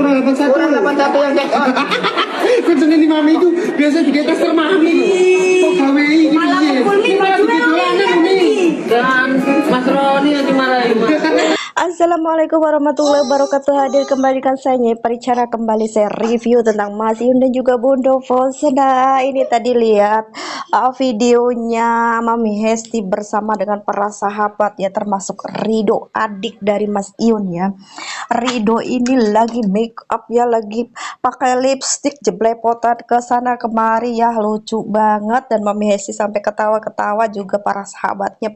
kurang 81. Kurang 81 yang check out. Kuncen ini mami itu biasa di tester mami. Kok gawe iki Malah piye? pukul nih bajunya Dan Mas Roni yang dimarahin Mas. Assalamualaikum warahmatullahi wabarakatuh. Hadir kembali kan saya Paricara, kembali saya review tentang Mas Yun dan juga Bunda Fosna. Ini tadi lihat videonya Mami Hesti bersama dengan para sahabat ya, termasuk Rido, adik dari Mas Yun ya. Rido ini lagi make up ya, lagi pakai lipstick jeblepotan ke sana kemari ya, lucu banget. Dan Mami Hesti sampai ketawa-ketawa juga, para sahabatnya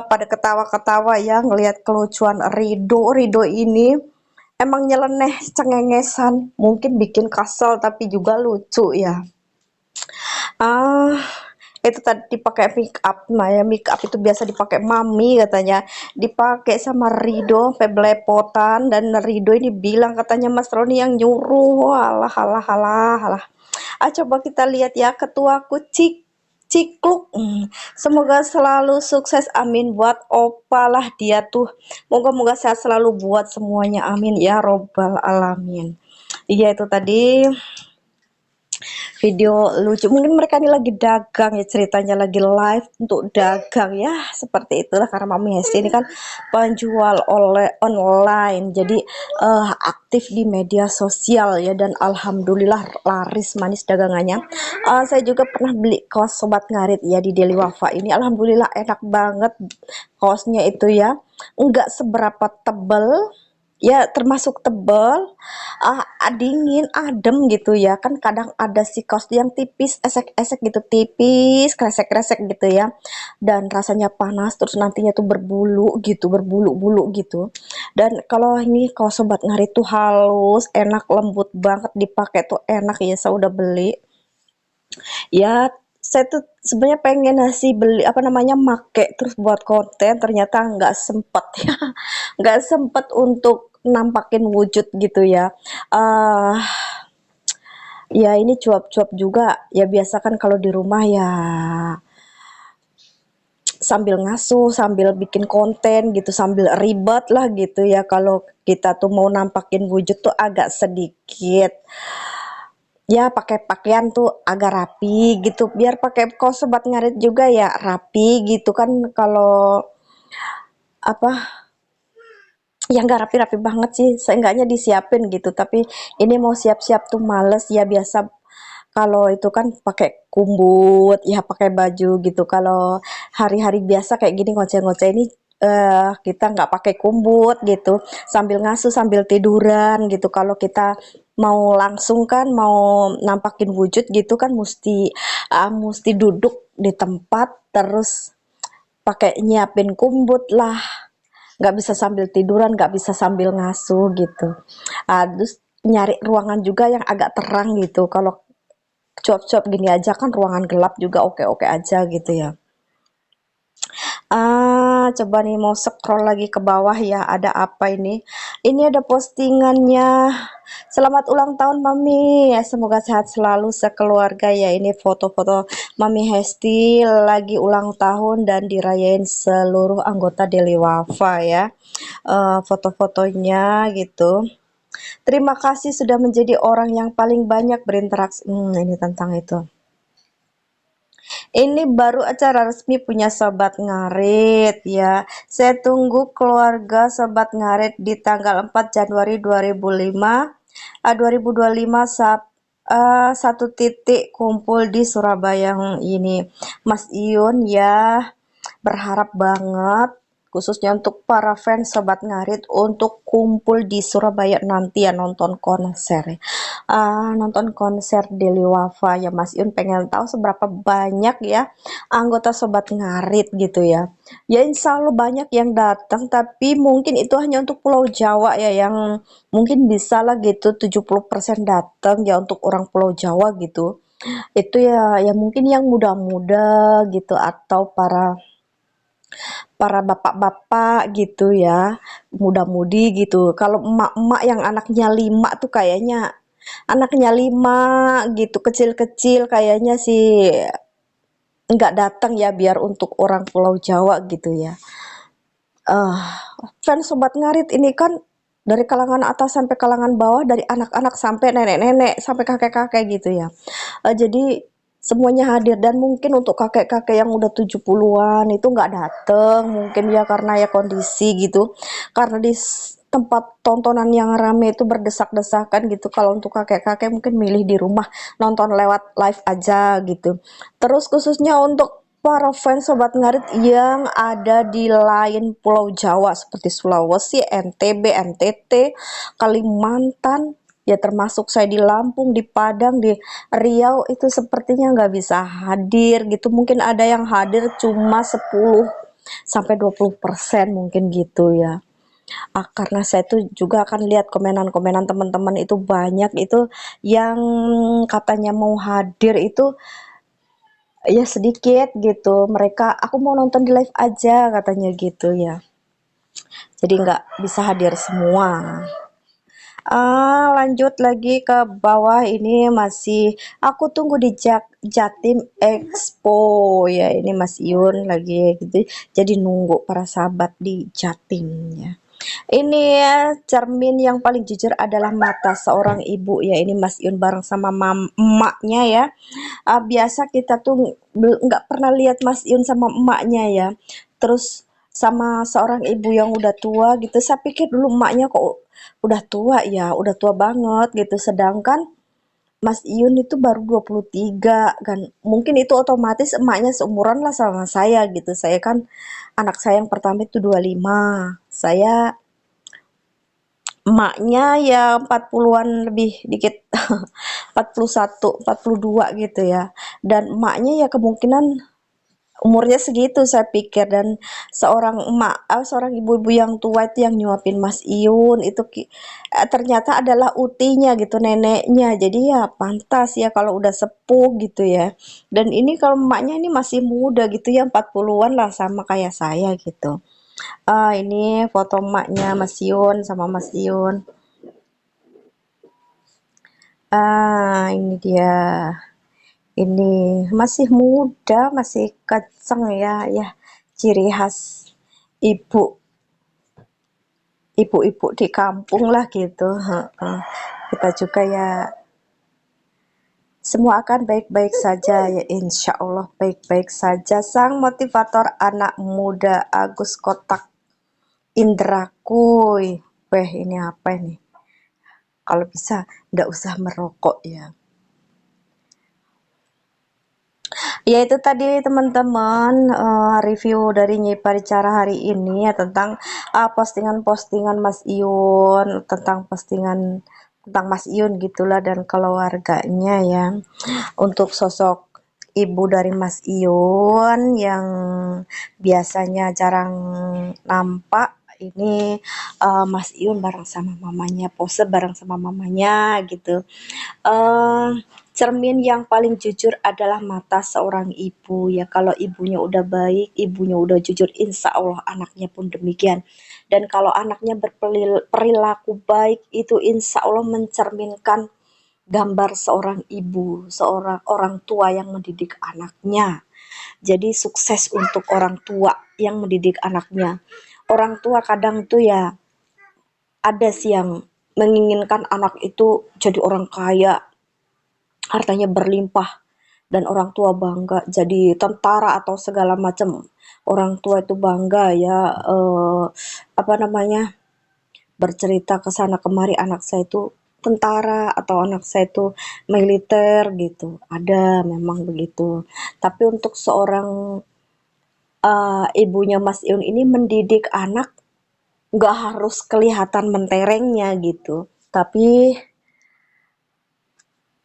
pada ketawa-ketawa ya ngelihat kelucuan Rido ini. Emang nyeleneh, cengengesan, mungkin bikin kesel tapi juga lucu ya. Itu tadi dipakai make up. Nah ya, make up itu biasa dipakai mami katanya, dipakai sama Rido sampai belepotan. Dan Rido ini bilang katanya Mas Roni yang nyuruh. Alah. Coba kita lihat ya, ketuaku Cikluk, semoga selalu sukses, amin. Buat opa lah dia tuh, moga-moga sehat selalu buat semuanya, amin ya robbal alamin. Iya, itu tadi video lucu. Mungkin mereka ini lagi dagang ya, ceritanya lagi live untuk dagang ya, seperti itulah. Karena Mami Hesti ini kan penjual online, jadi aktif di media sosial ya, dan alhamdulillah laris manis dagangannya. Saya juga pernah beli kaos Sobat Ngarit ya di Deli Wafa ini, alhamdulillah enak banget kaosnya itu ya, enggak seberapa tebel ya, termasuk tebal, dingin, adem gitu ya. Kan kadang ada si kaos yang tipis, esek-esek gitu, tipis, kresek-kresek gitu ya, dan rasanya panas, terus nantinya tuh berbulu gitu. Dan kalau ini kaos Sobat Ngarit tuh halus, enak, lembut banget, dipakai tuh enak ya. Saya udah beli ya. Saya tuh sebenarnya pengen sih beli make terus buat konten, ternyata nggak sempet ya, nggak sempet untuk nampakin wujud gitu ya. Ya ini cuap-cuap juga ya, biasa kan kalau di rumah ya sambil ngasuh, sambil bikin konten gitu, sambil ribet lah gitu ya. Kalau kita tuh mau nampakin wujud tuh agak sedikit ya, pakai pakaian tuh agak rapi gitu, biar pakai kaos Sobat Ngarit juga ya rapi gitu kan. Kalau ya nggak rapi-rapi banget sih, seenggaknya disiapin gitu. Tapi ini mau siap-siap tuh males ya. Biasa kalau itu kan pakai kumbut ya, pakai baju gitu. Kalau hari-hari biasa kayak gini ngoceh-ngoceh ini, kita nggak pakai kumbut gitu, sambil ngasuh sambil tiduran gitu. Kalau kita mau langsung kan, mau nampakin wujud gitu kan, mesti duduk di tempat, terus pakai nyiapin kumbut lah, nggak bisa sambil tiduran, nggak bisa sambil ngasuh gitu. Terus nyari ruangan juga yang agak terang gitu. Kalau cuap-cuap gini aja kan, ruangan gelap juga oke-oke aja gitu ya. Coba nih mau scroll lagi ke bawah ya, ada apa ini? Ini ada postingannya. Selamat ulang tahun Mami, ya, semoga sehat selalu sekeluarga ya. Ini foto-foto Mami Hesti lagi ulang tahun dan dirayain seluruh anggota Deli Wafa ya. Foto-fotonya gitu. Terima kasih sudah menjadi orang yang paling banyak berinteraksi. Ini tentang itu. Ini baru acara resmi punya Sobat Ngarit ya. Saya tunggu keluarga Sobat Ngarit di tanggal 4 Januari 2025 satu titik kumpul di Surabaya ini. Mas Iyun ya berharap banget, khususnya untuk para fans Sobat Ngarit, untuk kumpul di Surabaya nanti ya, nonton konser Deli Wafa ya. Mas Yun pengen tahu seberapa banyak ya anggota Sobat Ngarit gitu ya. Ya insya Allah banyak yang datang, tapi mungkin itu hanya untuk Pulau Jawa ya, yang mungkin bisa lah gitu 70% datang ya untuk orang Pulau Jawa gitu. Itu ya, mungkin yang muda-muda gitu, atau para bapak-bapak gitu ya, muda-mudi gitu. Kalau emak-emak yang anaknya 5 tuh kayaknya, gitu, kecil-kecil, kayaknya sih nggak datang ya, biar untuk orang Pulau Jawa gitu ya. Fans Sobat Ngarit ini kan dari kalangan atas sampai kalangan bawah, dari anak-anak sampai nenek-nenek, sampai kakek-kakek gitu ya. Jadi semuanya hadir, dan mungkin untuk kakek-kakek yang udah 70-an itu nggak dateng mungkin ya, karena ya kondisi gitu. Karena di tempat tontonan yang rame itu berdesak-desakan gitu. Kalau untuk kakek-kakek mungkin milih di rumah nonton lewat live aja gitu. Terus khususnya untuk para fans Sobat Ngarit yang ada di lain pulau Jawa seperti Sulawesi, NTB, NTT, Kalimantan, ya termasuk saya di Lampung, di Padang, di Riau, itu sepertinya nggak bisa hadir gitu. Mungkin ada yang hadir cuma 10 sampai 20% mungkin gitu ya. Karena saya tuh juga akan lihat komenan-komenan teman-teman itu banyak itu yang katanya mau hadir itu ya sedikit gitu. Mereka, aku mau nonton di live aja katanya gitu ya. Jadi nggak bisa hadir semua. Lanjut lagi ke bawah, ini masih aku tunggu di Jatim Expo ya. Ini Mas Yun lagi gitu. Jadi nunggu para sahabat di Jatim ya. Ini ya, cermin yang paling jujur adalah mata seorang ibu ya. Ini Mas Yun bareng sama emaknya ya. Biasa kita tuh nggak pernah lihat Mas Yun sama emaknya ya. Terus sama seorang ibu yang udah tua gitu. Saya pikir dulu emaknya kok udah tua ya, udah tua banget gitu. Sedangkan Mas Yun itu baru 23 kan. Mungkin itu otomatis emaknya seumuran lah sama saya gitu. Saya kan anak saya yang pertama itu 25. Saya emaknya ya 40-an lebih dikit. 41, 42 gitu ya. Dan emaknya ya kemungkinan umurnya segitu saya pikir. Dan seorang ibu-ibu yang tua itu yang nyuapin Mas Iyun itu ternyata adalah utinya gitu, neneknya. Jadi ya pantas ya kalau udah sepuh gitu ya. Dan ini kalau emaknya ini masih muda gitu ya, 40-an lah sama kayak saya gitu. Ini foto emaknya Mas Yun sama Mas Yun. Ini dia. Ini masih muda, masih kenceng ya, ya ciri khas ibu ibu-ibu di kampung lah gitu. Kita juga ya semua akan baik-baik saja ya, insya Allah baik-baik saja. Sang motivator anak muda Agus Kotak Indra Kuy. Weh, ini apa ini? Kalau bisa nggak usah merokok ya. Ya itu tadi teman-teman, review dari Nyai Paricara hari ini ya tentang postingan-postingan Mas Iyun, tentang postingan tentang Mas Iyun gitulah dan keluarganya ya. Untuk sosok ibu dari Mas Iyun yang biasanya jarang nampak, ini Mas Iyun bareng sama mamanya, pose bareng sama mamanya gitu. Cermin yang paling jujur adalah mata seorang ibu ya. Kalau ibunya udah baik, ibunya udah jujur, insya Allah anaknya pun demikian. Dan kalau anaknya berperilaku baik, itu insya Allah mencerminkan gambar seorang ibu, seorang orang tua yang mendidik anaknya. Jadi sukses untuk orang tua yang mendidik anaknya. Orang tua kadang tuh ya ada sih yang menginginkan anak itu jadi orang kaya, hartanya berlimpah, dan orang tua bangga jadi tentara atau segala macam. Orang tua itu bangga ya, apa namanya, bercerita ke sana kemari anak saya itu tentara atau anak saya itu militer gitu. Ada memang begitu. Tapi untuk seorang ibunya Mas Iun ini mendidik anak nggak harus kelihatan menterengnya gitu. Tapi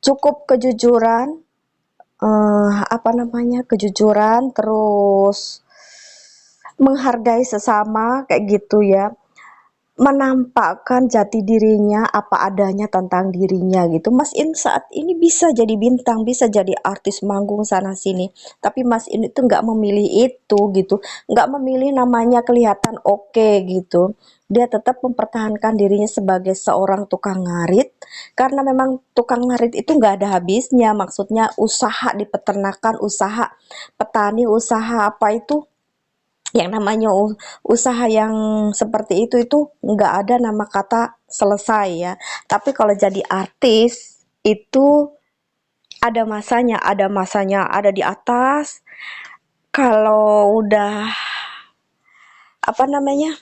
cukup kejujuran, apa namanya, kejujuran, terus menghargai sesama kayak gitu ya, menampakkan jati dirinya apa adanya tentang dirinya gitu. Mas In saat ini bisa jadi bintang, bisa jadi artis manggung sana sini, tapi Mas In itu nggak memilih itu gitu, nggak memilih namanya kelihatan oke gitu. Dia tetap mempertahankan dirinya sebagai seorang tukang ngarit, karena memang tukang ngarit itu nggak ada habisnya. Maksudnya usaha di peternakan, usaha petani, usaha apa itu Yang namanya usaha yang seperti itu nggak ada nama kata selesai ya. Tapi kalau jadi artis itu ada masanya, ada di atas. Kalau udah apa namanya,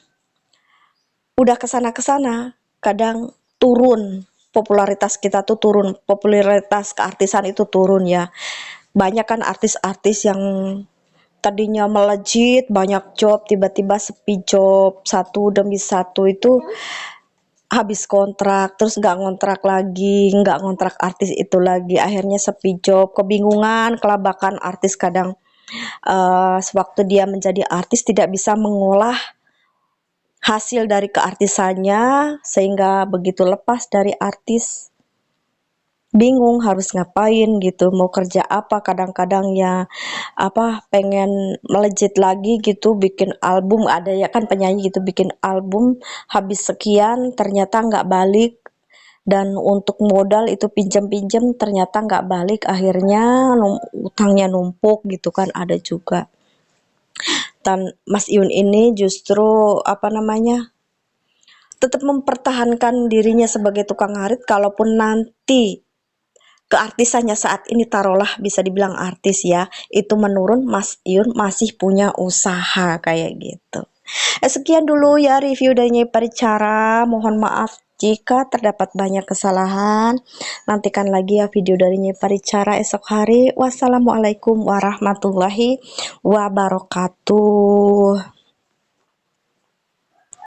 udah kesana-kesana, kadang turun popularitas kita tuh turun, popularitas keartisan itu turun ya. Banyak kan artis-artis yang tadinya melejit, banyak job, tiba-tiba sepi job, satu demi satu itu habis kontrak, terus nggak ngontrak lagi, nggak ngontrak artis itu lagi, akhirnya sepi job, kebingungan, kelabakan artis kadang sewaktu dia menjadi artis tidak bisa mengolah hasil dari keartisannya, sehingga begitu lepas dari artis bingung harus ngapain gitu, mau kerja apa, kadang-kadang ya apa pengen melejit lagi gitu, bikin album, ada ya kan penyanyi gitu bikin album habis sekian ternyata nggak balik, dan untuk modal itu pinjam-pinjam ternyata nggak balik, akhirnya utangnya numpuk gitu kan ada juga. Dan Mas Iun ini justru apa namanya, tetap mempertahankan dirinya sebagai tukang ngarit, kalaupun nanti keartisannya saat ini taruhlah bisa dibilang artis ya, itu menurun, Mas Iun masih punya usaha kayak gitu. Sekian dulu ya review dari Nyai Paricara. Mohon maaf jika terdapat banyak kesalahan. Nantikan lagi ya video dari Nyai Paricara esok hari. Wassalamualaikum warahmatullahi wabarakatuh.